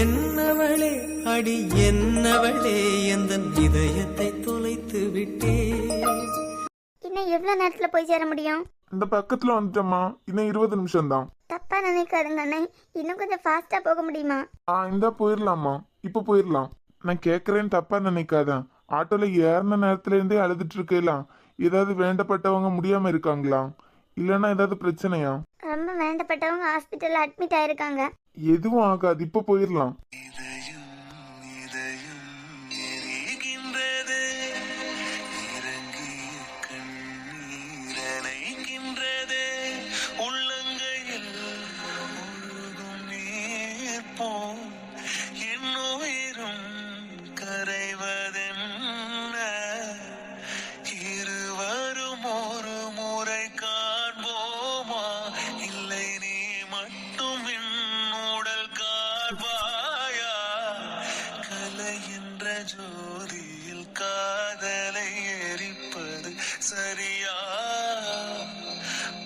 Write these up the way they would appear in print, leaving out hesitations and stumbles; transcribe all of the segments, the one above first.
என்னவளே அடி என்னவளே எந்தன் இதயத்தை தொலைத்து விட்டே. இன்னும் எவ்வளவு நேரத்துல போய் சேர முடியும்? இந்த பக்கத்துல வந்துட்டோமா, இன்னும் 20 நிமிஷம் தான். தப்பா நினைக்காதுங்க அண்ணே, இன்னும் கொஞ்சம் ஃபாஸ்டா போக முடியுமா? இந்த போயிடலாமா, இப்ப போயிடலாம். நான் கேக்குறேன்னு தப்பா நினைக்காத. ஆட்டோல ஏறின நேரத்துல இருந்தே அழுதுட்டு இருக்கலாம். ஏதாவது வேண்டப்பட்டவங்க முடியாம இருக்காங்களா, இல்லன்னா ஏதாவது பிரச்சனையா? ரொம்ப வேண்டப்பட்டவங்க ஹாஸ்பிட்டல்ல அட்மிட் ஆயிருக்காங்க. எதுவும் ஆகாது, இப்ப போயிடலாம். ஜோதியில் காதலை எரிப்பது சரியா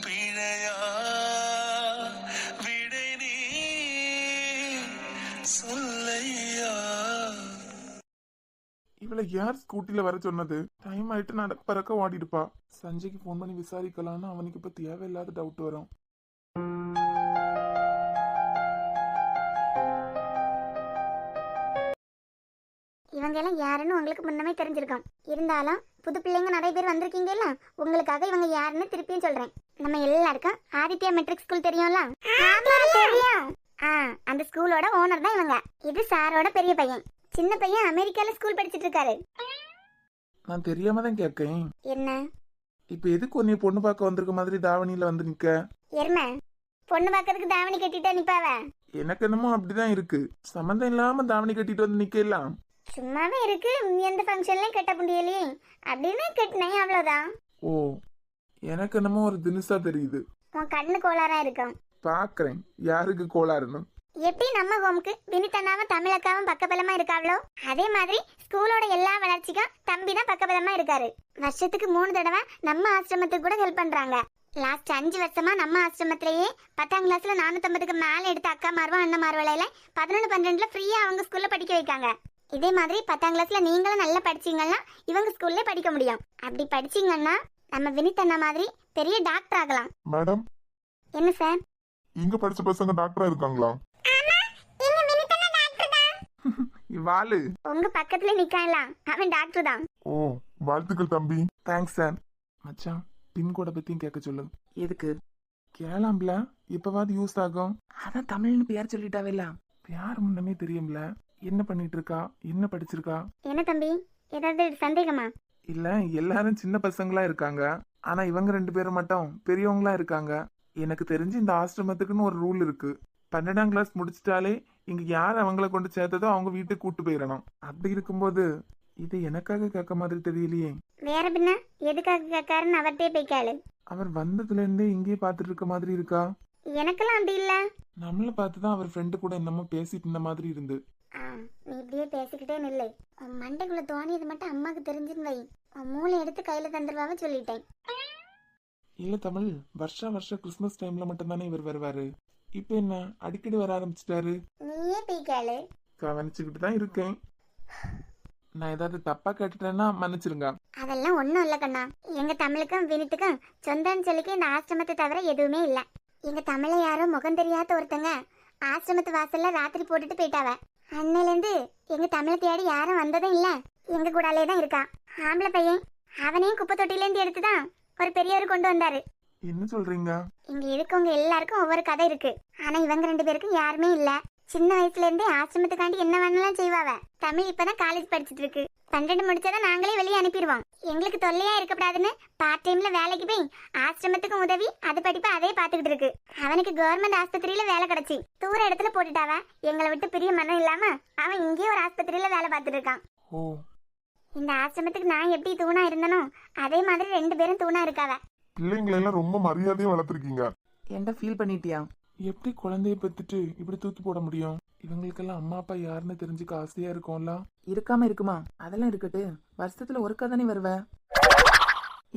பிழையா? விடை நீ சொல்லையா. இவளை யார் ஸ்கூட்டில வர சொன்னது? டைம் ஆயிட்டு நடக்க பறக்க ஓடிடுப்பா. சஞ்சய்க்கு போன் பண்ணி விசாரிக்கலான்னு அவனுக்கு இப்ப தேவையில்லாத டவுட் வரும். இவங்க எல்லாம் யாருன்னு உங்களுக்கு முன்னமே தெரிஞ்சிருக்கோம். இருந்தாலும் புது பிள்ளைங்க நிறைய பேர் வந்திருக்கீங்கல்ல, உங்களுக்காக இவங்க யாருன்னு திருப்பியும் சொல்றேன். நம்ம எல்லாருக்கும் ஆதித்யா மெட்ரிக் ஸ்கூல் தெரியும்ல? தெரியும். அந்த ஸ்கூலோட ஓனர் தான் இவங்க. இது சாரோட பெரிய பையன். சின்ன பையன் அமெரிக்கால ஸ்கூல் படிச்சிட்டு இருக்காரு. நான் தெரியாம தான் கேட்கேன். என்ன இப்ப எதுக்கு உன்னை பொண்ணு பார்க்க வந்திருக்க மாதிரி தாவணியில வந்து நிக்க? எருமை, பொண்ணு பார்க்கறதுக்கு தாவணி கட்டிட்டா நிப்பாவ? எனக்கு என்னமோ அப்படிதான் இருக்கு. சம்பந்தம் இல்லாம தாவணி கட்டிட்டு வந்து நிக்கலாம். சும்மாவே இருக்கு, எந்த ஃபங்க்ஷன்லயும் கட்ட முடியலையே அப்படின்னு கட்டினேன், அவ்வளவுதான். ஓ, எனக்கு என்னமோ ஒரு தினுசா தெரியுது. உன் கண்ணு கோளாரா இருக்கும். பாக்குறேன் யாருக்கு கோளாறுன்னு. எப்படி நம்ம ஹோமுக்கு வினிதண்ணாவும் தமிழக்காவும் பக்கபலமா இருக்காவளோ, அதே மாதிரி ஸ்கூலோட எல்லா வளர்ச்சிக்கும் தம்பி தான் பக்கபலமா இருக்காரு. வருஷத்துக்கு 3 தடவை நம்ம ஆசிரமத்துக்கு கூட ஹெல்ப் பண்றாங்க. லாஸ்ட் 5 வருஷமா நம்ம ஆசிரமத்திலேயே 10ஆம் கிளாஸ்ல 450க்கு மேல எடுத்த அக்கா மார்வா அண்ணன் மார்வலையில 11, 12ல ஃப்ரீயா அவங்க ஸ்கூல்ல படிக்க வைக்காங்க. இதே மாதிரி 10ஆம் கிளாஸ்ல நீங்களும் நல்லா படிச்சீங்கன்னா இவங்க ஸ்கூல்ல படிக்க முடியும். அப்படி படிச்சீங்கன்னா நம்ம வினிதண்ணா மாதிரி பெரிய டாக்டர் ஆகலாம். மேடம், என்ன சார்? இங்க படிச்ச பசங்க டாக்டரா இருக்காங்களா? வாலு உங்க பக்கத்துல நிக்கலாம், அவன் டாக்டர் தான். ஓ, வாழ்த்துக்கள் தம்பி. Thanks sir. மச்சான், பின்கோட பத்தியும் கேட்க சொல்லு. எதுக்கு? கேளாம்ல, இப்பவாது யூஸ் ஆகும். அதான் தமிழ்னு பேர் சொல்லிட்டாவேல. யார் முன்னமே தெரியும்ல. என்ன பண்ணிட்டு இருக்கா, என்ன படிச்சிருக்கா? என்ன தம்பி, ஏதாவது சந்தேகமா? இல்ல, எல்லாரும் சின்ன பசங்களா இருக்காங்க. ஆனா இவங்க 2 பேரும் மட்டும் பெரியவங்களா இருக்காங்க. எனக்கு தெரிஞ்சு இந்த ஆசிரமத்துக்குன்னு ஒரு ரூல் இருக்கு. 12ஆம் கிளாஸ் முடிச்சிட்டாலே இங்க யார் அவங்கள கொண்டு சேர்த்ததோ அவங்க வீட்டுக்கு கூட்டு போயிடணும். அப்படி இருக்கும்போது இது எனக்காக கேட்க மாதிரி தெரியலையே. வேற பின்ன எதுக்காக கேட்காருன்னு அவர்கிட்டே போய் கேளு. அவர் வந்ததுல இருந்தே இங்கே பாத்துட்டு இருக்க மாதிரி இருக்கா. எனக்கெல்லாம் அப்படி இல்ல. நம்மள பார்த்துதான் அவர் ஃப்ரெண்டு கூட என்னமோ பேசிட்டு இருந்த மாதிரி இருந்து. நீ இப்படியே பேசிக்கிட்டே நில்லை. உன் மண்டைக்குள்ள தோணியது மட்டும் அம்மாக்கு தெரிஞ்சுன்னு வை. உன் மூளை எடுத்து கையில தந்துருவாவ சொல்லிட்டேன். இல்ல தமிழ், வருஷம் கிறிஸ்துமஸ் டைம்ல மட்டும் தானே இவர் வருவாரு. இப்ப என்ன அடிக்கடி வர ஆரம்பிச்சிட்டாரு? நீயே போய் கேளு. கவனிச்சுக்கிட்டு தான் இருக்கேன். நான் ஏதாவது தப்பா கேட்டுட்டேன்னா மன்னிச்சிருங்க. அதெல்லாம் ஒண்ணும் இல்ல கண்ணா. எங்க தமிழுக்கும் வினித்துக்கும் சொந்தன்னு சொல்லிக்க இந்த ஆசிரமத்தை தவிர எதுவுமே இல்ல. எங்க தமிழ யாரோ முகம் தெரியாத ஒருத்தங்க ஆசிரமத்து வாசல்ல ராத்திரி போட்டுட்டு போயிட்டாவ. அன்னையில இருந்து எங்க தமிழ தேடி யாரும் வந்ததும் இல்ல. எங்க கூடாலே தான் இருக்கா. ஆம்பளை பையன், அவனையும் குப்பை தொட்டில இருந்து எடுத்துதான் ஒரு பெரியவர் கொண்டு வந்தாரு. என்ன சொல்றீங்க? இங்க இருக்கவங்க எல்லாருக்கும் ஒவ்வொரு கதை இருக்கு. ஆனா இவங்க 2 பேருக்கும் யாருமே இல்ல. சின்ன வயசுல இருந்தே ஆசிரமத்துக்காண்டி என்ன வேணாலும் செய்வாவ. தமிழ் இப்பதான் காலேஜ் படிச்சிட்டு இருக்கு. 12 முடிச்சாதான் நாங்களே வெளியே அனுப்பிடுவோம். எங்களுக்கு தொல்லையா இருக்கக்கூடாதுன்னு பார்ட் டைம்ல வேலைக்கு போய் ஆசிரமத்துக்கும் உதவி அது படிப்பா அதே பாத்துக்கிட்டு இருக்கு. அவனுக்கு கவர்மெண்ட் ஆஸ்பத்திரியில வேலை கிடைச்சி தூர இடத்துல போட்டுட்டாவ. எங்களை விட்டு பிரிய மனம் இல்லாம அவன் இங்கேயே ஒரு ஆஸ்பத்திரியில வேலை பார்த்துட்டு இருக்கான். இந்த ஆசிரமத்துக்கு நான் எப்படி தூணா இருந்தனோ அதே மாதிரி 2 பேரும் தூணா இருக்காவ. பிள்ளைங்களெல்லாம் ரொம்ப மரியாதையா வளர்த்துருக்கீங்க. என்ன ஃபீல் பண்ணிட்டியா? எப்படி குழந்தைய பெத்துட்டு இப்படி தூக்கி போட முடியும்? இவங்களுக்கெல்லாம் அம்மா அப்பா யாருன்னு தெரிஞ்சுக்க ஆசையா இருக்கும்ல. இருக்காம இருக்குமா? அதெல்லாம் இருக்கட்டு, வருஷத்துல ஒருக்கா தானே வருவ.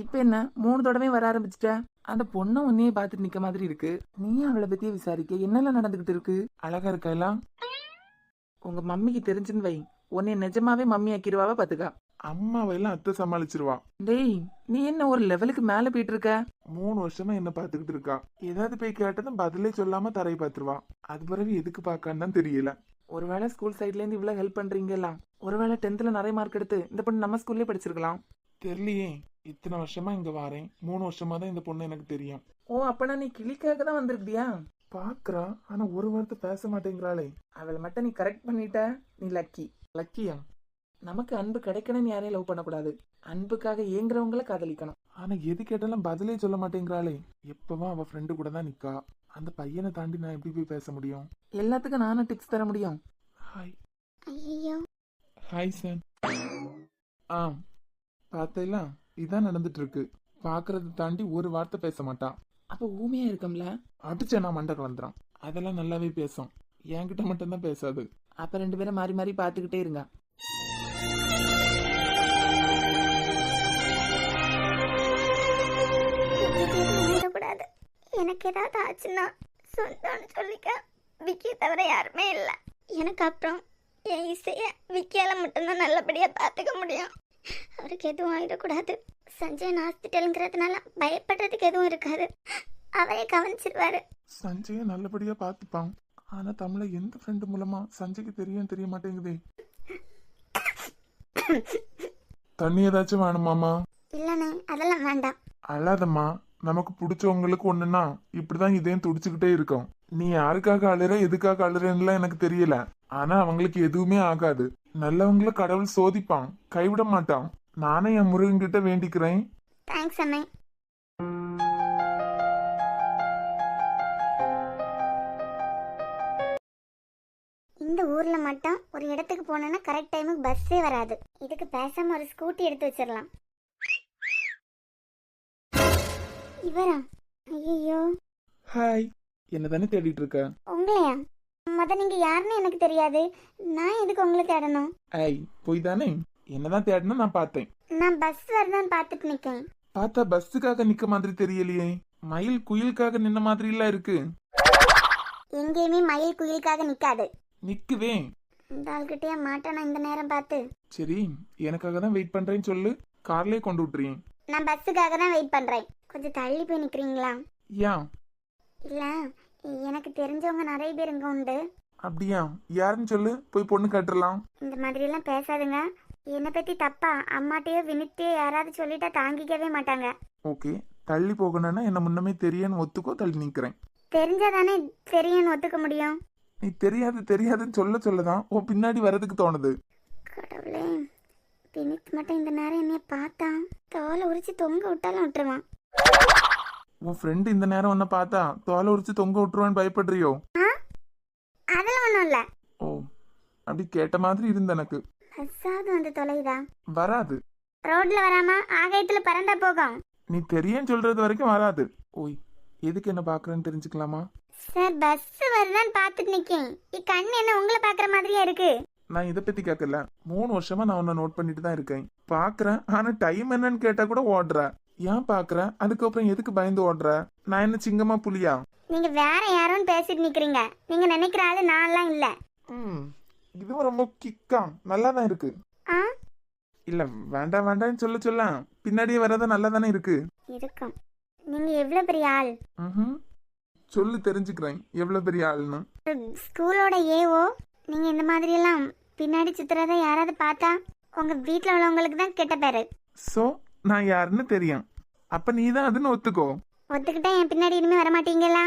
இப்ப என்ன 3 தடவை வர ஆரம்பிச்சிட்ட? அந்த பொண்ணை உன்னையே பார்த்துட்டு நிக்க மாதிரி இருக்கு. நீ அவளை பத்தியே விசாரிக்க என்னெல்லாம் நடந்துகிட்டு இருக்கு? அழகா இருக்கா எல்லாம்? உங்க மம்மிக்கு தெரிஞ்சுன்னு வை, உன்னை நிஜமாவே மம்மி ஆக்கிடுவாவ பாத்துக்கா. அம்மாவெல்லாம் அத்தை சமாளிச்சிருவா. டேய், நீ என்ன ஒரு லெவலுக்கு மேல போயிட்டு இருக்க? 3 வருஷமா என்ன பாத்துக்கிட்டு இருக்கா. ஏதாவது போய் கேட்டதும் பதிலே சொல்லாம தரையை பாத்துருவா. அது பிறகு எதுக்கு பாக்கான்னு தான் தெரியல. ஒருவேளை ஸ்கூல் சைட்ல இருந்து இவ்வளவு ஹெல்ப் பண்றீங்களா? ஒருவேளை 10th நிறைய மார்க் எடுத்து இந்த பொண்ணு நம்ம ஸ்கூல்லே படிச்சிருக்கலாம். தெரியலையே, இத்தனை வருஷமா இங்க வாரேன். 3 வருஷமா தான் இந்த பொண்ணு எனக்கு தெரியும். ஓ, அப்பனா நீ கிளிக்காக தான் வந்திருக்கியா? பாக்குறா, ஆனா ஒரு வார்த்தை பேச மாட்டேங்கிறாளே. அவளை மட்டும் நீ கரெக்ட் பண்ணிட்ட, நீ லக்கி. லக்கியா? நமக்கு அன்பு கிடைக்கணும்னு யாரையும் லவ் பண்ணக்கூடாது. அன்புக்காக ஏங்குறவங்களை காதலிக்கணும். ஆனா எது கேட்டாலும் பதிலே சொல்ல மாட்டேங்கிறாளே. எப்பவும் அவ ஃப்ரெண்டு கூட தான் நிக்கா. அந்த பையனை தாண்டி நான் எப்படி போய் பேச முடியும்? எல்லாத்துக்கும் நானும் டிப்ஸ் தர முடியும். ஹாய். ஐயோ, ஹாய் சார். ஆ, பார்த்தேல, இதான் நடந்துட்டு இருக்கு. பாக்குறத தாண்டி ஒரு வார்த்தை பேச மாட்டா. அப்ப ஊமையா இருக்கம்ல? அடிச்சா நான் மண்டை கலந்துறான். அதெல்லாம் நல்லாவே பேசும். என்கிட்ட மட்டும்தான் பேசாது. அப்ப 2 பேரும் மாறி மாறி பாத்துக்கிட்டே இருங்க. கூடாது. எனக்கு ஏதாவது ஆச்சுன்னா சொந்தம்னு சொல்லிக்க விக்கியை தவிர யாருமே இல்லை. எனக்கு அப்புறம் என் இசைய விக்கியால மட்டும்தான் நல்லபடியா பார்த்துக்க முடியும். அவருக்கு எதுவும் ஆயிடக்கூடாது. சஞ்சயன் ஹாஸ்பிட்டலுங்கிறதுனால பயப்படுறதுக்கு எதுவும் இருக்காது. அவரே கவனிச்சிருவாரு. சஞ்சய நல்லபடியா பாத்துப்பான். ஆனா தமிழ எந்த ஃப்ரெண்டு மூலமா சஞ்சய்க்கு தெரிய மாட்டேங்குதே. தண்ணி ஏதாச்சும் வேணுமாமா? இல்லண்ணே, அதெல்லாம் வேண்டாம். அழாதம்மா. நமக்கு பிடிச்சவங்களுக்கு ஒண்ணுன்னா இப்படிதான் இதையும் துடிச்சுக்கிட்டே இருக்கும். நீ யாருக்காக அழுற எதுக்காக அழுறேன்னுலாம் எனக்கு தெரியல. ஆனா அவங்களுக்கு எதுவுமே ஆகாது. நல்லவங்கள கடவுள் சோதிப்பான், கைவிட மாட்டான். நானே என் முருகன் கிட்ட வேண்டிக்கிறேன். தேங்க்ஸ் அண்ணே. இந்த ஊர்ல மட்டும் ஒரு இடத்துக்கு போனோம்னா கரெக்ட் டைமுக்கு பஸ்ஸே வராது. இதுக்கு பேசாம ஒரு ஸ்கூட்டி எடுத்து வச்சிடலாம். இவரா? ஐயோ, ஹாய். என்னதானே தேடிட்டு இருக்க? உங்களையா? நீங்க யாருன்னு எனக்கு தெரியாது. நான் எதுக்கு உங்களை தேடணும்? ஐய், போய் தானே. என்னதான் தேடணும் நான் பார்த்தேன். நான் பஸ் வரதான் பார்த்துட்டு நிக்கேன். பார்த்தா பஸ்ஸுக்காக நிக்க மாதிரி தெரியலையே. மயில் குயிலுக்காக நின்ன மாதிரி எல்லாம் இருக்கு. எங்கேயுமே மயில் குயிலுக்காக நிக்காது. நிக்குதே. இந்த ஆள்கிட்டயே மாட்டானா இந்த நேரம் பார்த்து? சரி, எனக்காக தான் வெயிட் பண்றேன்னு சொல்லு. கார்லயே கொண்டு விட்டுறேன். நான் பஸ்ஸுக்காக தான் வெயிட் பண்றேன். கொஞ்சம் தள்ளி போய் நிக்கிறீங்களா? ஏன்? இல்ல, எனக்கு தெரிஞ்சவங்க நிறைய பேர் இங்க உண்டு. அப்படியா? யாருன்னு சொல்லு, போய் பொண்ணு கட்டுறலாம். இந்த மாதிரி எல்லாம் பேசாதுங்க. என்னை பத்தி தப்பா அம்மாட்டையோ வினிட்டையோ யாராவது சொல்லிட்டா தாங்கிக்கவே மாட்டாங்க. ஓகே, தள்ளி போகணும்னா என்ன முன்னமே தெரியும்னு ஒத்துக்கோ, தள்ளி நிக்கிறேன். தெரிஞ்சாதானே தெரியும்னு ஒத்துக்க முடியும். நீ தெரியாதுன்னு சொல்லதான் உன் பின்னாடி வர்றதுக்கு தோணுது. கடவுளே, வினித் மட்டும் இந்த நேரம் என்னைய பார்த்தா தோலை உரிச்சு தொங்க விட்டாலும் விட்டுருவான். உன் ஃப்ரெண்டு இந்த நேரம் உன்னை பார்த்தா தோலை உரிச்சு தொங்க விட்டுருவான்னு பயப்படுறியோ? அதெல்லாம் ஒண்ணும் இல்ல. ஓ, அப்படி கேட்ட மாதிரி இருந்த எனக்கு. பஸ்ஸாவது வந்து தொலைதா? வராது. ரோட்ல வராம ஆகாயத்துல பறந்தா போகும். நீ தெரியும் சொல்றது வரைக்கும் வராது. ஓய், எதுக்கு என்ன பாக்குறேன்னு தெரிஞ்சுக்கலாமா? சார், பஸ் வருதான்னு பார்த்துட்டு நிக்கேன். கண்ணு என்ன உங்களை பாக்குற மாதிரியா இருக்கு? நான் இதை பத்தி கேட்கல. 3 வருஷமா நான் உன்னை நோட் பண்ணிட்டு தான் இருக்கேன். பாக்குறேன், ஆனா டைம் என்னன்னு கேட்டா கூட ஓடுற. ஏன் பாக்குறேன்? அதுக்கப்புறம் எதுக்கு பயந்து ஓடுற? நான் என்ன சிங்கமா புலியா? நீங்க வேற யாரோன்னு பேசிட்டு நிக்கிறீங்க. நீங்க நினைக்கிற ஆளு நான்லாம் இல்ல. இதுவும் ரொம்ப கிக்கா நல்லா தான் இருக்கு. ஆ, இல்ல, வேண்டாம்னு சொல்ல பின்னாடியே வராத நல்லா தானே இருக்கு. இருக்கும். நீங்க எவ்வளவு பெரிய ஆள்? சொல்லு, தெரிஞ்சுக்கிறேன் எவ்வளவு பெரிய ஆளுன்னு. ஸ்கூலோட ஏஓ. நீங்க இந்த மாதிரி எல்லாம் பின்னாடி சுத்துறத யாராவது பார்த்தா உங்க வீட்டுல உள்ளவங்களுக்கு தான் கெட்ட பேரு. சோ நான் யாருன்னு தெரியும். அப்ப நீ தான் அதுன்னு ஒத்துக்கோ. ஒத்துக்கிட்டா என் பின்னாடி இனிமே வரமாட்டீங்களா?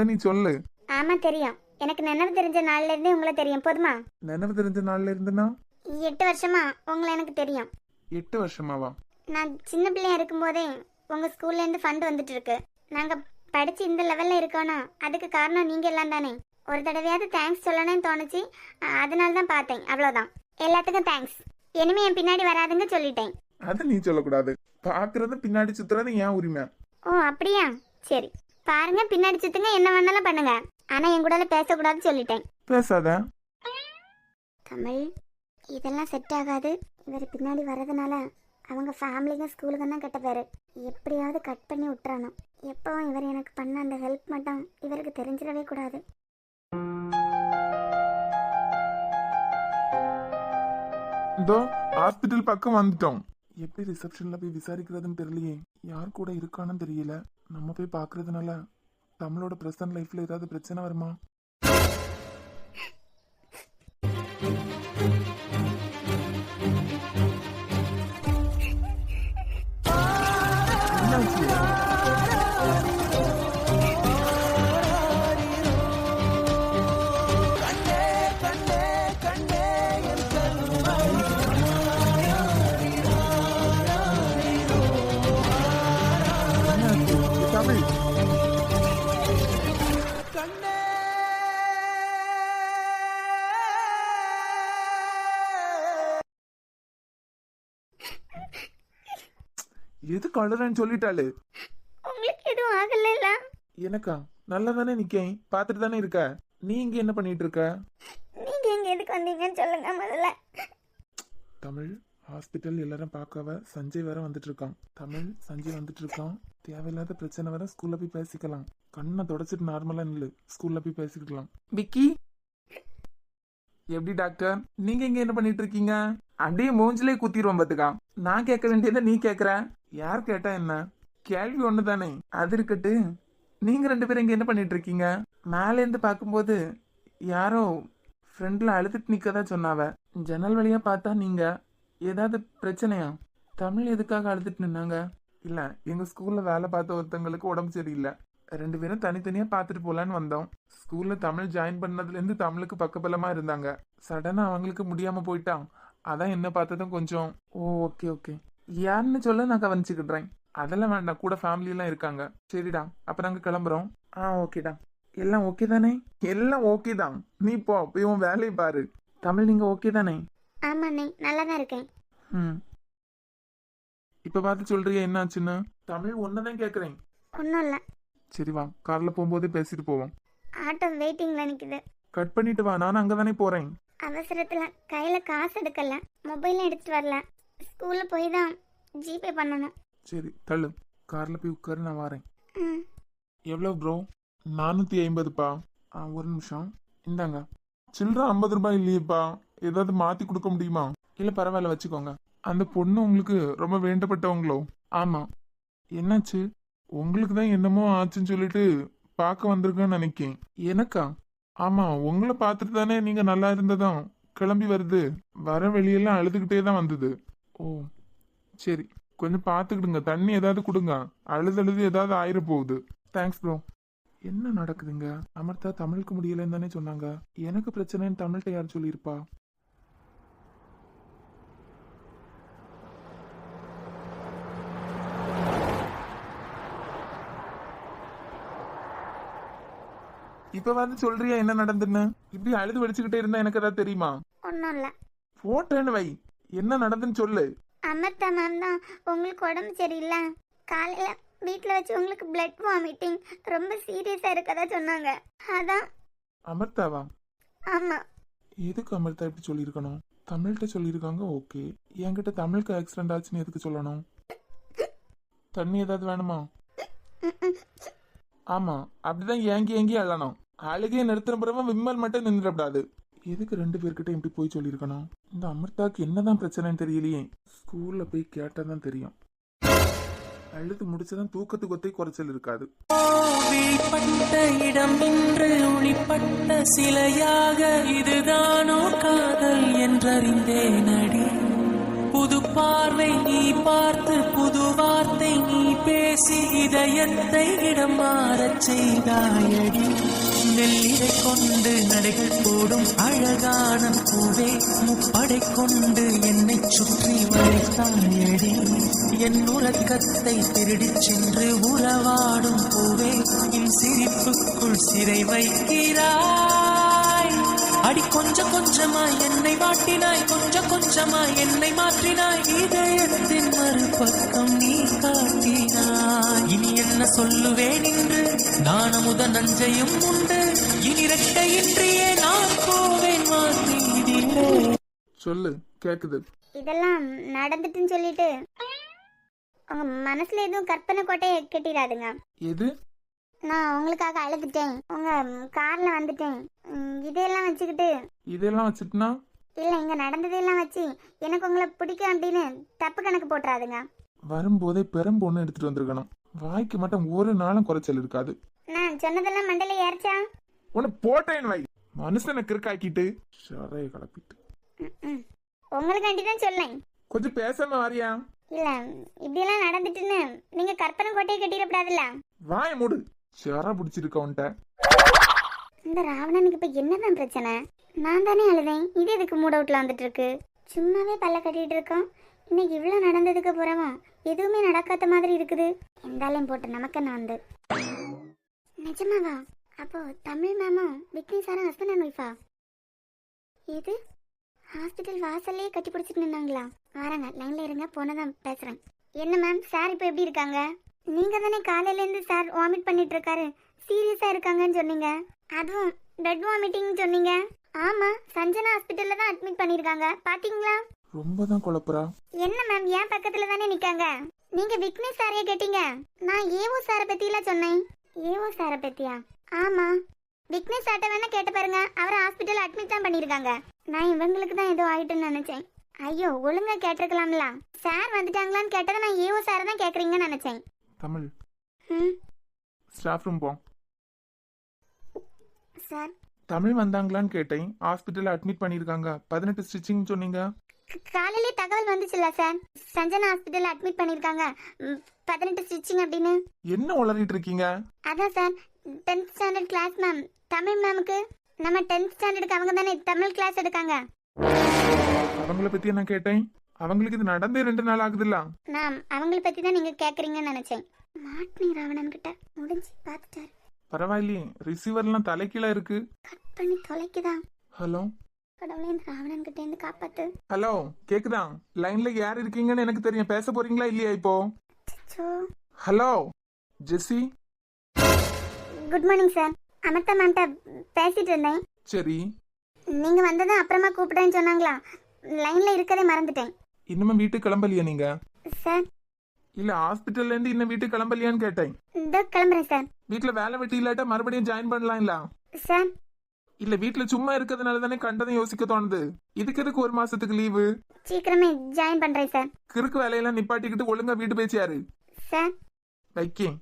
நீ சொல்லு. ஆமா, தெரியும். எனக்கு நினைவு தெரிஞ்ச நாள்ல இருந்தே உங்களை தெரியும். போதுமா? நினைவு தெரிஞ்ச நாள்ல இருந்துனா? 8 வருஷமா உங்களை எனக்கு தெரியும். 8 வருஷமாவா? நான் சின்ன பிள்ளையா இருக்கும் போதே உங்க ஸ்கூல்ல இருந்து ஃபண்ட் வந்துட்டு இருக்கு. நாங்க படிச்சு இந்த லெவல்ல இருக்கோம்னா அதுக்கு காரணம் நீங்க எல்லாம் தானே. ஒரு தடவையாவது தேங்க்ஸ் சொல்லணும்னு தோணுச்சு. அதனால தான் பார்த்தேன். அவ்வளவுதான். எல்லாத்துக்கும் தேங்க்ஸ். இனிமே என் பின்னாடி வராதுங்க சொல்லிட்டேன். அது நீ சொல்லக்கூடாது. பாக்குறது பின்னாடி சுத்துறது ஏன் உரிமை? ஓ, அப்படியா? சரி, பாருங்க, பின்னாடி சுத்துங்க, என்ன வேணாலும் பண்ணுங்க. ஆனா என் கூட பேசக்கூடாது சொல்லிட்டேன். பேசாத. தமிழ், இதெல்லாம் செட் ஆகாது. இவர் பின்னாடி வர்றதுனால அவங்க ஃபேமிலிக்கும் ஸ்கூலுக்கும் தான் கெட்ட பேரு. எப்படியாவது கட் பண்ணி விட்டுறணும். எப்பவும் இவர் எனக்கு பண்ண அந்த ஹெல்ப் மட்டும் இவருக்கு தெரிஞ்சிடவே கூடாது. இதோ ஹாஸ்பிட்டல் பக்கம் வந்துட்டோம். எப்படி ரிசப்ஷன்ல போய் விசாரிக்கிறதுன்னு தெரியலையே. யார் கூட இருக்கான்னு தெரியல. நம்ம போய் பாக்குறதுனால தமிழோட பிரசன்ட் லைஃப்ல ஏதாவது பிரச்சனை வருமா? என்னாச்சு? தமிழ் எது கலரன்னு சொல்லிட்டாளு. உங்களுக்கு எதுவும் ஆகல? எனக்கா நல்லா தானே நிக்கேன், பாத்துட்டு தானே இருக்க. நீ இங்க என்ன பண்ணிட்டு இருக்க? நீங்க எங்க எதுக்கு வந்தீங்கன்னு சொல்லுங்க முதல்ல. தமிழ் ஹாஸ்பிட்டல் எல்லாரும் பார்க்கவ சஞ்சய் வேற வந்துட்டு இருக்கான். தமிழ் சஞ்சய் வந்துட்டு இருக்கான். தேவையில்லாத பிரச்சனை வர ஸ்கூல்ல போய் பேசிக்கலாம். கண்ணை தொடச்சிட்டு நார்மலா நில்லு, ஸ்கூல்ல போய் பேசிக்கலாம். விக்கி எப்படி டாக்டர், நீங்க இங்க என்ன பண்ணிட்டு இருக்கீங்க? அப்படியே மூஞ்சிலே குத்திடுவோம் பாத்துக்கா. நான் கேட்க வேண்டியதை நீ கேக்குற. யார் கேட்டா என்ன, கேள்வி ஒண்ணு தானே. அது இருக்கட்டு, நீங்க 2 பேரும் இங்க என்ன பண்ணிட்டு இருக்கீங்க? மேல இருந்து பார்க்கும்போது யாரோ ஃப்ரெண்ட்ல அழுதுட்டு நிக்கதா சொன்னாவ. ஜன்னல் வழியா பார்த்தா நீங்க. ஏதாவது பிரச்சனையா? தமிழ் எதுக்காக அழுதுட்டு நின்னாங்க? இல்ல, எங்க ஸ்கூல்ல வேலை பார்த்த ஒருத்தங்களுக்கு உடம்பு சரியில்லை. 2 பேரும் தனித்தனியா பார்த்துட்டு போலான்னு வந்தோம். ஸ்கூல்ல தமிழ் ஜாயின் பண்ணதுல இருந்து தமிழுக்கு பக்கபலமா இருந்தாங்க. சடனா அவங்களுக்கு முடியாம போயிட்டான். அதான் என்ன பார்த்ததும் கொஞ்சம். ஓ ஓகே ஓகே, யாருன்னு சொல்ல நான் கவனிச்சுக்கிடுறேன். அதெல்லாம் வேண்டாம், கூட ஃபேமிலி எல்லாம் இருக்காங்க. சரிடா, அப்ப நாங்க கிளம்புறோம். ஓகேடா. எல்லாம் ஓகே தானே? எல்லாம் ஓகே தான். நீ போய் உன் வேலையை பாரு. தமிழ் நீங்க ஓகே தானே? ஆமாண்ணே, நல்லா தான் இருக்கேன். இப்ப பார்த்து சொல்றியா என்னாச்சுன்னு? தமிழ் ஒன்னதான் கேக்குறேன். ஒன்றும் இல்லை. சரி வா, கார்ல போகும்போதே பேசிட்டு போவோம். ஆட்டோ வெயிட்டிங்ல நிக்குது. கட் பண்ணிட்டு வா, நானும் அங்கதானே போறேன். அவசரத்துல கையில காசு எடுக்கல, மொபைலும் எடுத்துட்டு வரல. ஸ்கூல்ல போய் தான் ஜிபே பண்ணணும். சரி தள்ளு, கார்ல போய் உட்காரு, நான் வரேன். ம். எவ்வளவு ப்ரோ? 450பா. ஒரு நிமிஷம், இந்தாங்க. சில்லற 50 ரூபாய் இல்லையேப்பா, ஏதாவது மாத்தி கொடுக்க முடியுமா? இல்ல பரவாயில்ல, வச்சுக்கோங்க. அந்த பொண்ணு உங்களுக்கு ரொம்ப வேண்டப்பட்டவங்களோ? ஆமா. என்னாச்சு? உங்களுக்கு தான் என்னமோ ஆச்சுன்னு சொல்லிட்டு பார்க்க வந்திருக்கேன்னு நினைக்கேன். எனக்கா? ஆமா, உங்களை பார்த்துட்டு தானே நீங்க நல்லா இருந்ததும் கிளம்பி வருது. வர வெளியெல்லாம் அழுதுகிட்டே தான் வந்தது. ஓ சரி, கொஞ்சம் பார்த்துக்கிடுங்க. தண்ணி ஏதாவது கொடுங்க, அழுது ஏதாவது ஆயிர போகுது. Thanks bro. என்ன நடக்குதுங்க? அமர்த்தா தமிழுக்கு முடியலன்னு தானே சொன்னாங்க. எனக்கு பிரச்சனைன்னு தமிழ்கிட்ட யார் சொல்லியிருப்பா? இப்ப வந்து சொல்றியா என்ன நடந்துன்னு? இப்படி அழுது வடிச்சுக்கிட்டே இருந்தா எனக்கு ஏதாவது தெரியுமா? ஒன்றும் இல்லை. போட்டேன்னு வை, என்ன நடந்துன்னு சொல்லு. அமர்தா மேம் தான் உங்களுக்கு உடம்பு சரியில்லை, காலையில வீட்டில் வச்சு உங்களுக்கு பிளட் வாமிட்டிங், ரொம்ப சீரியஸாக இருக்கதா சொன்னாங்க. அதான். அமர்த்தாவா? ஆமாம். எதுக்கு அமர்த்தா இப்படி சொல்லியிருக்கணும்? தமிழ்கிட்ட சொல்லியிருக்காங்க ஓகே, என்கிட்ட தமிழுக்கு ஆக்சிடென்ட் ஆச்சுன்னு எதுக்கு சொல்லணும்? தண்ணி ஏதாவது வேணுமா? ஆமா, அப்படிதான் ஏங்கி அழணும். அழுகையை நிறுத்தின பிறகு விம்மல் மட்டும் நின்றுடக்கூடாது. எதுக்கு 2 பேர்கிட்ட இப்படி போய் சொல்லியிருக்கணும்? இந்த அமிர்தாக்கு என்னதான் பிரச்சனைன்னு தெரியலையே. ஸ்கூல்ல போய் கேட்டாதான் தெரியும். அழுது முடிச்சதான் தூக்கத்துக்கு ஒத்தை குறைச்சல் இருக்காது. பட்ட இடம் நின்று ஒளிப்பட்ட சிலையாக இதுதானோ காதல் என்றறிந்தேன் அடி. புது பார்வை நீ பார்த்து, புது வார்த்தை நீ பேசி, இதயத்தை இடம் மாறச் செய்தாயடி. நெல்லிடை கொண்டு நடைகள் போடும் அழகான பூவே, முப்படை கொண்டு என்னை சுற்றி வளைத்தாயடி. என் உறக்கத்தை திருடிச் சென்று உறவாடும் பூவே, என் சிரிப்புக்குள் சிறை வைக்கிறாய். அடி கொஞ்சம் கொஞ்சமாய் என்னை வாட்டினாய், கொஞ்சம் கொஞ்சமாய் என்னை மாற்றினாய், இதயத்தின் மறுபக்கம் நீ காட்டினாய். இனி என்ன சொல்லுவேன் என்று நான் அமுத நஞ்சையும் உண்டு, இனி ரெட்டையின்றியே நான் போவேன் வார்த்தையிலே. சொல்லு, கேக்குது. இதெல்லாம் நடந்துட்டுன்னு சொல்லிட்டு உங்க மனசுல எதுவும் கற்பனை கோட்டையை கட்டிடாதுங்க. எது? நான் உங்களுக்காக அழுதுட்டேன், உங்க கார்ல வந்துட்டேன், இதெல்லாம் வச்சுக்கிட்டு இதெல்லாம் வச்சுட்டுனா? இல்ல இங்க நடந்ததெல்லாம் வச்சு எனக்கு உங்களை பிடிக்கும் அப்படின்னு தப்பு கணக்கு போட்டுறாதுங்க. வரும்போதே பெரம்பொண்ணு எடுத்துட்டு வந்திருக்கணும். வாய்க்கு மட்டும் ஒரு நாளும் குறைச்சல் இருக்காது. நான் சொன்னதெல்லாம் மண்டையில ஏறிச்சா? உன்னை போட்டேன் வை. மனுஷனை கிறுக்காக்கிட்டு சரைய கலப்பிட்டு. உங்களுக்காண்டி தான் சொல்லேன். கொஞ்சம் பேசாம வாரியா? இல்ல இப்படியெல்லாம் நடந்துட்டுன்னு நீங்க கற்பனை கோட்டையை கட்டிடப்படாதுல்ல. வாய மூடு. சர பிடிச்சிருக்க உன்ட்ட. இந்த ராவணனுக்கு இப்ப என்னதான் பிரச்சனை? நான் தானே அழுதேன், இது எதுக்கு மூட் அவுட்ல வந்துட்டு இருக்கு? சும்மாவே பல்ல கட்டிட்டு இருக்கோம், இன்னைக்கு இவ்வளவு நடந்ததுக்கு புறமா எதுவுமே நடக்காத மாதிரி இருக்குது. எந்தாலையும் போட்டு நமக்கு என்ன வந்து. நிஜமாவா? அப்போ தமிழ் மேமும் விக்னேஷ் சாரும் ஹஸ்பண்ட் அண்ட் ஒய்ஃபா? எது ஹாஸ்பிட்டல் வாசல்லையே கட்டி பிடிச்சிட்டு நின்னாங்களா? வராங்க, லைன்ல இருங்க, போனதான் பேசுறேன். என்ன மேம், சார் இப்போ எப்படி இருக்காங்க? நீங்க தானே காலையில இருந்து சார் வாமிட் பண்ணிட்டு இருக்காரு, சீரியஸா இருக்காங்கன்னு சொன்னீங்க. அதுவும் பெட் வாமிட்டிங் சொன்னீங்க. ஆமா, சஞ்சனா ஹாஸ்பிட்டல்ல தான் அட்மிட் பண்ணிருக்காங்க, பாத்தீங்களா? ரொம்ப தான் குழப்பறா. என்ன மேம், என் பக்கத்துல தானே நிக்காங்க. நீங்க விக்னேஷ் சாரையே கேட்டீங்க, நான் ஏஓ சாரை பத்தியில சொன்னேன். ஏஓ சாரை பத்தியா? ஆமா, விக்னேஷ் சார்ட்ட வேணா கேட்டு பாருங்க, அவரை ஹாஸ்பிட்டல் அட்மிட் தான் பண்ணிருக்காங்க. நான் இவங்களுக்கு தான் ஏதோ ஆயிட்டுன்னு நினைச்சேன். ஐயோ, ஒழுங்கா கேட்டிருக்கலாம்ல. சார் வந்துட்டாங்களான்னு கேட்டதை நான் ஏஓ சாரை தான் கேக்குறீங்கன்னு நினைச்சேன். தமிழ், ம் ஸ்டாஃப் ரூம் போ. சார், தமிழ் வந்தாங்களான்னு கேட்டேன். ஹாஸ்பிட்டல் அட்மிட் பண்ணிருக்காங்க, 18 ஸ்டிச்சிங் சொன்னீங்க. காலையிலே தகவல் வந்துச்சுல்ல சார், சஞ்சனா ஹாஸ்பிட்டல் அட்மிட் பண்ணிருக்காங்க, 18 ஸ்டிச்சிங் அப்படின்னு. என்ன உளறிட்டு இருக்கீங்க? அதான் sir, 10th standard class ma'am, Tamil மேமுக்கு. நம்ம 10th ஸ்டாண்டர்டுக்கு அவங்க தானே தமிழ் கிளாஸ் எடுக்காங்க. அவங்கள பத்தி நான் கேட்டேன். அவங்களுக்கு இது நடந்தே 2 நாள் ஆகுதுல்ல. நான் அவங்கள பத்தி தான் நீங்க கேக்குறீங்கன்னு நினைச்சேன். மாட்னி ராவணன் கிட்ட முடிஞ்சு பார்த்துட்டாரு. பரவாயில்லையே, ரிசீவர்லாம் தலைக்கீழ இருக்கு. கட் பண்ணி தொலைக்குதா? ஹலோ கடவுளே, இந்த ராவணன் கிட்ட இருந்து காப்பாத்து. ஹலோ, கேக்குதா? லைன்ல யார் இருக்கீங்கன்னு எனக்கு தெரியும். பேச போறீங்களா இல்லையா இப்போ? அச்சோ. ஹலோ ஜெசி. குட் மார்னிங் சார், அமர்த்தா மேம்கிட்ட பேசிட்டு இருந்தேன். சரி, நீங்க வந்ததும் அப்புறமா கூப்பிடுறேன்னு சொன்னாங்களா, லைன்ல இருக்கதே மறந்துட்டேன். இன்னும் வீட்டுக்கு கிளம்பலையா நீங்க? சார், இல்ல ஹாஸ்பிட்டல்ல இருந்து இன்னும் வீட்டுக்கு கிளம்பலையான்னு கேட்டேன். இந்த கிளம்புறேன் சார். வீட்டுல வேலை வெட்டி இல்லாட்ட மறுபடியும் ஜாயின் பண்ணலாம் இல்ல? சார், இல்ல வீட்டுல சும்மா இருக்கிறதுனால தானே கண்டதை யோசிக்க தோணுது. இதுக்கு எதுக்கு 1 மாசத்துக்கு லீவு? சீக்கிரமே ஜாயின் பண்றேன் சார். கிறுக்கு வேலையெல்லாம் நிப்பாட்டிக்கிட்டு ஒழுங்கா வீட்டு பேசியாரு. சார், வைக்கேன்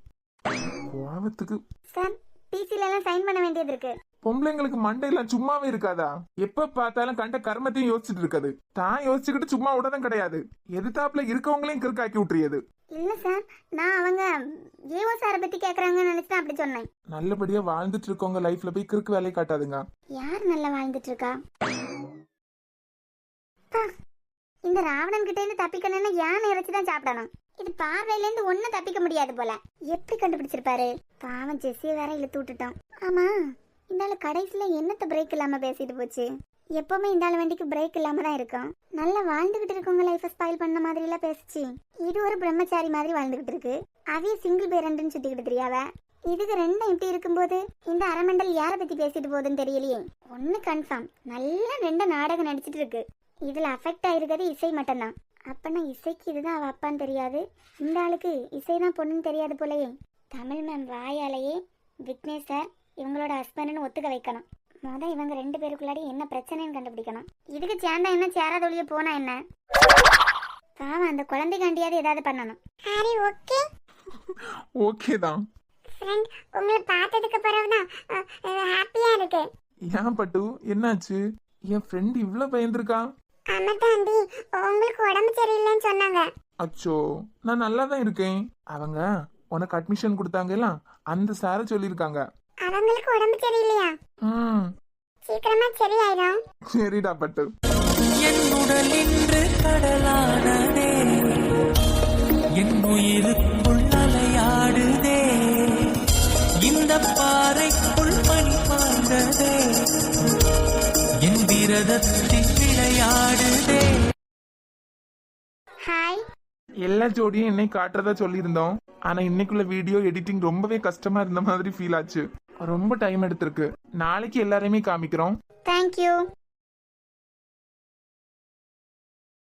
கோவத்துக்கு. சார், டிசில எல்லாம் சைன் பண்ண வேண்டியது இருக்கு. பொம்பளைங்களுக்கு மண்டையெல்லாம் சும்மாவே இருக்காதா? எப்ப பார்த்தாலும் கண்ட கர்மத்தையும் யோசிச்சுட்டு இருக்காது. தான் யோசிச்சுக்கிட்டு சும்மா விடதான் கிடையாது, எதிர்த்தாப்புல இருக்கவங்களையும் கிறுக்காக்கி விட்டுறியது. இல்ல சார், நான் அவங்க ஏஓ சாரை பத்தி கேக்குறாங்கன்னு நினைச்சு அப்படி சொன்னேன். நல்லபடியா வாழ்ந்துட்டு இருக்கவங்க லைஃப்ல போய் கிறுக்கு வேலையை காட்டாதுங்க. யார் நல்லா வாழ்ந்துட்டு இருக்கா? இந்த ராவணன் கிட்ட இருந்து தப்பிக்கணும்னா யானை இறைச்சிதான் சாப்பிடணும். இது பார்வையில இருந்து ஒன்னும் தப்பிக்க முடியாது போல. எப்படி கண்டுபிடிச்சிருப்பாரு? பாவம், ஜெஸ்ஸிய வேற இழுத்து விட்டுட்டோம். ஆமா, இந்த ஆளு கடைசியில என்னத்த பிரேக் இல்லாம பேசிட்டு போச்சு. எப்பவுமே இந்த ஆளு வண்டிக்கு பிரேக் இல்லாம தான் இருக்கும். நல்லா வாழ்ந்துகிட்டு இருக்கவங்க லைஃப ஸ்பாயில் பண்ண மாதிரி எல்லாம் பேசிச்சு. இது ஒரு பிரம்மச்சாரி மாதிரி வாழ்ந்துகிட்டு இருக்கு. அவைய சிங்கிள் பேரண்ட்னு சுத்திக்கிட்டு தெரியாவ. இதுக்கு ரெண்டும் இப்படி இருக்கும்போது இந்த அரமண்டல் யார பத்தி பேசிட்டு போகுதுன்னு தெரியலையே. ஒண்ணு கன்ஃபார்ம், நல்லா 2 நாடகம் நடிச்சிட்டு இருக்கு. இதுல அஃபெக்ட் ஆயிருக்கிறது இசை மட்டும்தான். அப்பனா இசைக்கு இதுதான் அவ அப்பான்னு தெரியாது, இந்த ஆளுக்கு இசைதான் பொண்ணுன்னு தெரியாது போலயே. தமிழ் மேம் வாயாலேயே விக்னேஷ் சார் இவங்களோட ஹஸ்பண்ட்னு ஒத்துக்க வைக்கணும். மொதல் இவங்க 2 பேருக்குள்ளாடி என்ன பிரச்சனைன்னு கண்டுபிடிக்கணும். இதுக்கு சேர்ந்தா என்ன, சேராதொழிய போனா என்ன? பாவம், அந்த குழந்தைக்காண்டியாவது ஏதாவது பண்ணணும். ஹரி, ஓகே ஓகே தான் ஃப்ரெண்ட், உங்களை பார்த்ததுக்கு பிறகுதான் ஹாப்பியா இருக்கு. ஏன் பட்டு, என்னாச்சு? என் ஃப்ரெண்ட் இவ்வளவு பயந்துருக்கா? அமர்தாண்டி, உங்களுக்கு உடம்பு சரியில்லைன்னு சொன்னாங்க. அச்சோ, நான் நல்லா தான் இருக்கேன். அவங்க உனக்கு அட்மிஷன் கொடுத்தாங்கல்ல, அந்த சார சொல்லியிருக்காங்க. அவங்களுக்கு உடம்பு சரியில்லையா? சீக்கிரமா சரியாயிடும். சரிடா பட்டு. என் உடல் இன்று கடலானதே, என் உயிருக்குள் அலையாடுதே, இந்த பாறைக்குள் பனி பாய்ந்ததே, என் விரதத்தில் விளையாடுதே. ஹாய். எல்லா ஜோடியும் என்னை காட்டுறதா சொல்லியிருந்தோம். ஆனா இன்னைக்குள்ள வீடியோ எடிட்டிங் ரொம்பவே கஷ்டமா இருந்த மாதிரி ஃபீல் ஆச்சு. ரொம்ப டைம் எடுத்திருக்கு. நாளைக்கு எல்லாரையுமே காமிக்கிறோம். தேங்க்யூ.